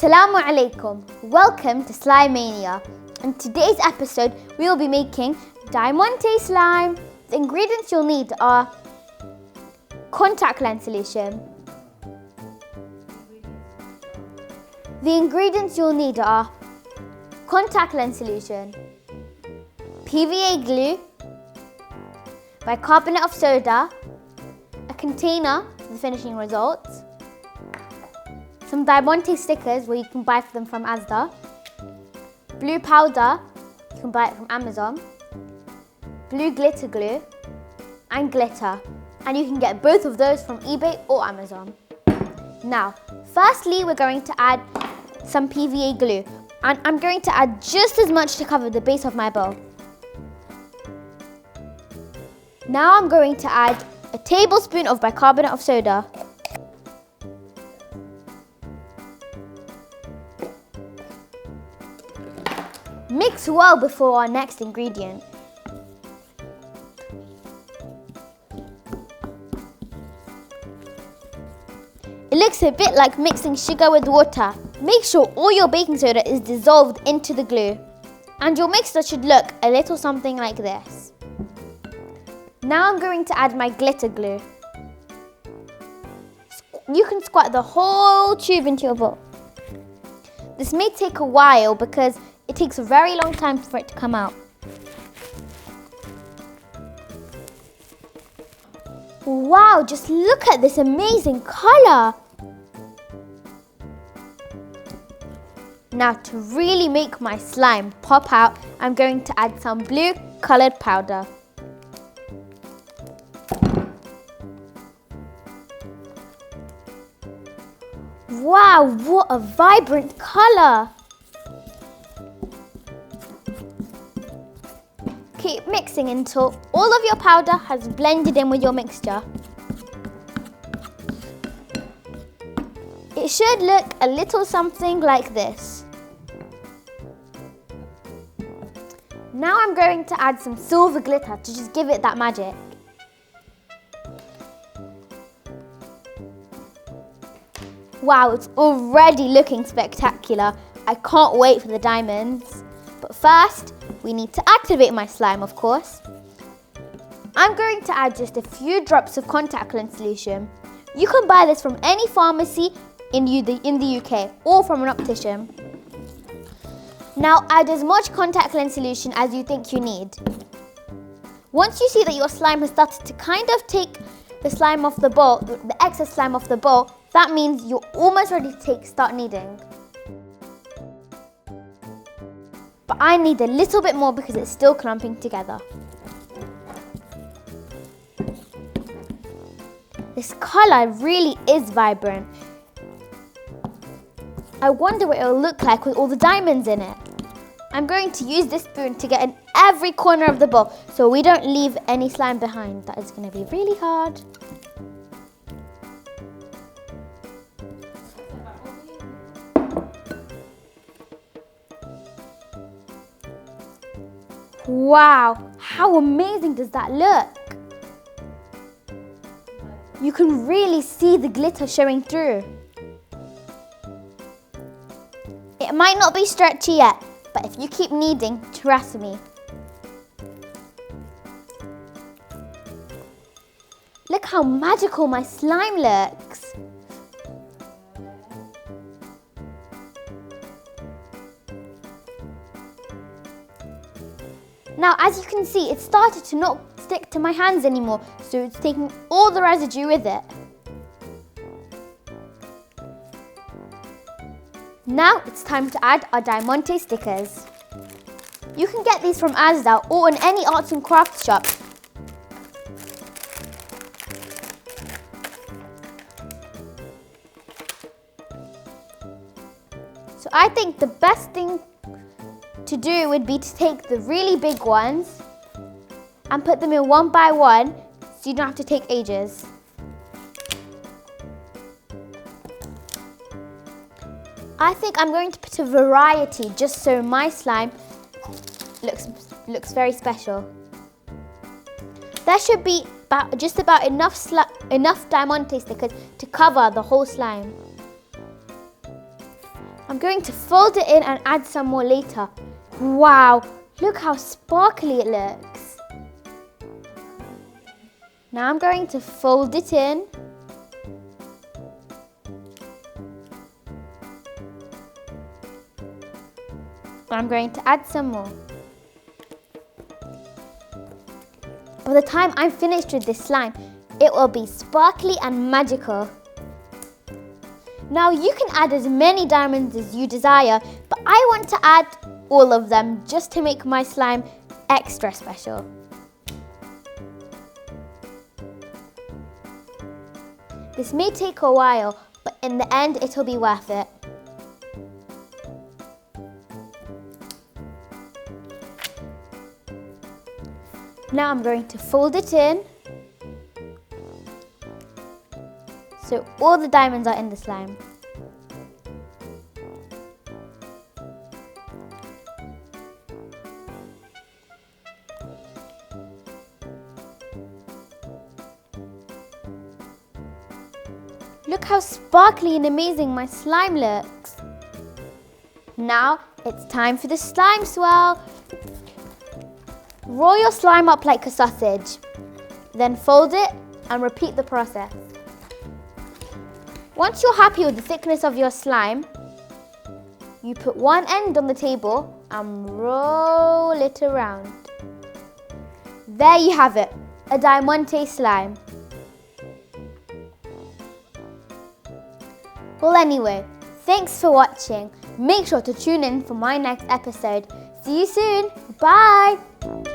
Assalamu alaikum. Welcome to Slimania. In today's episode, we will be making Dimonte slime. The ingredients you'll need are contact lens solution. The ingredients you'll need are contact lens solution, PVA glue, bicarbonate of soda, a container for the finishing results, some Dimonte stickers where you can buy them from Asda, blue powder, you can buy it from Amazon, blue glitter glue, and glitter. And you can get both of those from eBay or Amazon. Now, firstly, we're going to add some PVA glue. And I'm going to add just as much to cover the base of my bowl. Now I'm going to add a tablespoon of bicarbonate of soda. Mix well before our next ingredient. It looks a bit like mixing sugar with water. Make sure all your baking soda is dissolved into the glue. And your mixture should look a little something like this. Now I'm going to add my glitter glue. You can squirt the whole tube into your bowl. This may take a while because it takes a very long time for it to come out. Wow, just look at this amazing colour! Now to really make my slime pop out, I'm going to add some blue coloured powder. Wow, what a vibrant colour! Keep mixing until all of your powder has blended in with your mixture. It should look a little something like this. Now I'm going to add some silver glitter to just give it that magic. Wow, it's already looking spectacular. I can't wait for the diamonds. But first, we need to activate my slime, of course. I'm going to add just a few drops of contact lens solution. You can buy this from any pharmacy in the UK or from an optician. Now add as much contact lens solution as you think you need. Once you see that your slime has started to kind of take the slime off the bowl, the excess slime off the bowl, that means you're almost ready to start kneading. But I need a little bit more because it's still clumping together. This colour really is vibrant. I wonder what it'll look like with all the diamonds in it. I'm going to use this spoon to get in every corner of the bowl so we don't leave any slime behind. That is going to be really hard. Wow, how amazing does that look? You can really see the glitter showing through. It might not be stretchy yet, but if you keep kneading, trust me. Look how magical my slime looks. Now, as you can see, it started to not stick to my hands anymore, so it's taking all the residue with it. Now it's time to add our Dimonte stickers. You can get these from Asda or in any arts and crafts shop. So I think the best thing to do would be to take the really big ones and put them in one by one so you don't have to take ages. I think I'm going to put a variety just so my slime looks very special. There should be just about enough Dimonte stickers to cover the whole slime. I'm going to fold it in and add some more later. Wow, look how sparkly it looks. Now I'm going to fold it in. I'm going to add some more. By the time I'm finished with this slime, it will be sparkly and magical. Now you can add as many diamonds as you desire, but I want to add all of them just to make my slime extra special. This may take a while, but in the end it'll be worth it. Now I'm going to fold it in so all the diamonds are in the slime. Look how sparkly and amazing my slime looks. Now it's time for the slime swirl. Roll your slime up like a sausage, then fold it and repeat the process. Once you're happy with the thickness of your slime, you put one end on the table and roll it around. There you have it, a Dimonte slime. Well anyway, thanks for watching. Make sure to tune in for my next episode. See you soon. Bye.